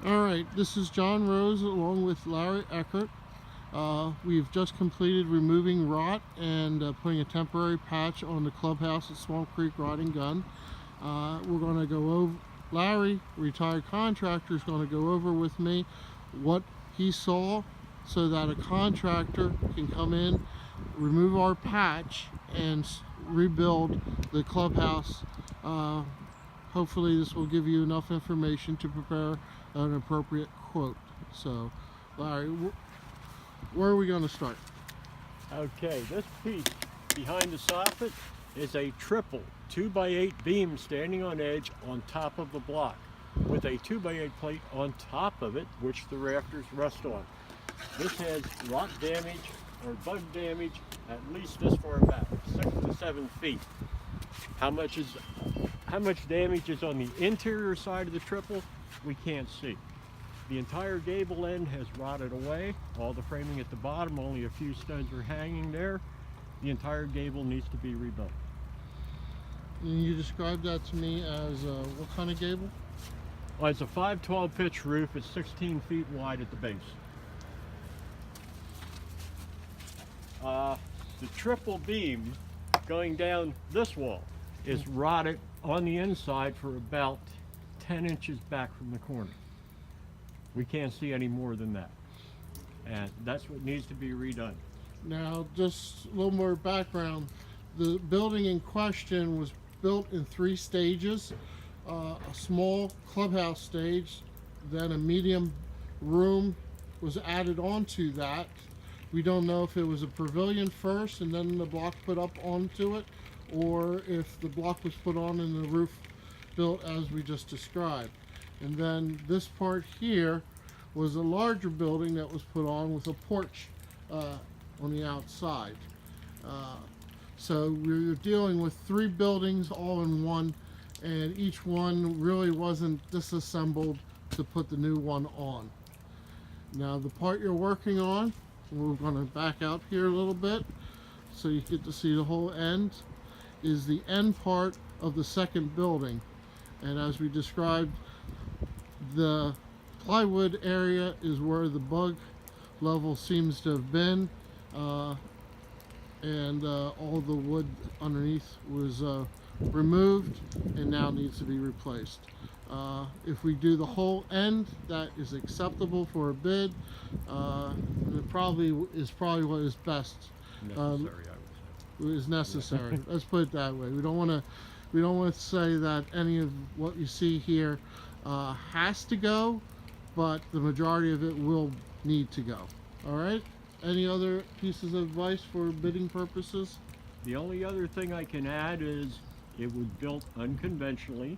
All right, this is John Rose along with Larry Eckert. We've just completed removing rot and putting a temporary patch on the clubhouse at Swamp Creek Rod and Gun. We're going to go over, Larry, retired contractor, is going to go over with me what he saw so that a contractor can come in, remove our patch, and rebuild the clubhouse. Hopefully this will give you enough information to prepare an appropriate quote. So, Larry, where are we going to start? Okay, this piece behind the soffit is a triple 2x8 beam standing on edge on top of the block with a 2x8 plate on top of it, which the rafters rest on. This has rot damage or bug damage at least this far back, 6 to 7 feet. How much damage is on the interior side of the triple, we can't see. The entire gable end has rotted away. All the framing at the bottom, only a few studs are hanging there. The entire gable needs to be rebuilt. And you described that to me as what kind of gable? Well, it's a 512 pitch roof. It's 16 feet wide at the base. The triple beam going down this wall is rotted on the inside for about 10 inches back from the corner. We can't see any more than that. And that's what needs to be redone. Now, just a little more background. The building in question was built in 3 stages. A small clubhouse stage, then a medium room was added onto that. We don't know if it was a pavilion first and then the block put up onto it, or if the block was put on and the roof built as we just described. And then this part here was a larger building that was put on with a porch on the outside. So we're dealing with 3 buildings all in one, and each one really wasn't disassembled to put the new one on. Now the part you're working on, we're going to back out here a little bit so you get to see the whole end, is the end part of the second building. And as we described, the plywood area is where the bug level seems to have been, and all the wood underneath was removed and now needs to be replaced. If we do the whole end, that is acceptable for a bid. It probably what is best. Necessary, I would say. Is necessary. Let's put it that way. We don't want to say that any of what you see here has to go, but the majority of it will need to go. All right. Any other pieces of advice for bidding purposes? The only other thing I can add is it was built unconventionally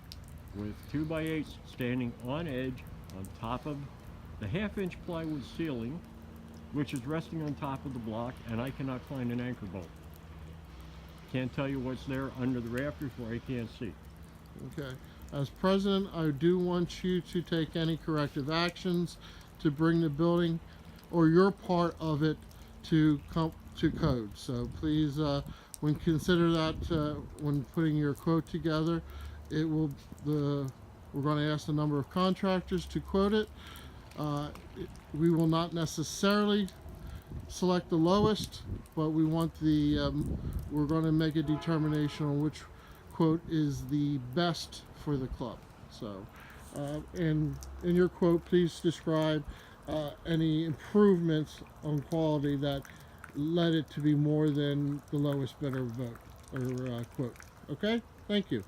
with 2x8s standing on edge on top of the 1/2-inch plywood ceiling, which is resting on top of the block, and I cannot find an anchor bolt. Can't tell you what's there under the rafters where I can't see. Okay. As president, I do want you to take any corrective actions to bring the building or your part of it to code. So please, when consider that when putting your quote together, we're going to ask the number of contractors to quote it. We will not necessarily select the lowest, but we want we're going to make a determination on which quote is the best for the club. So, and in your quote, please describe any improvements on quality that led it to be more than the lowest bidder vote or quote. Okay, thank you.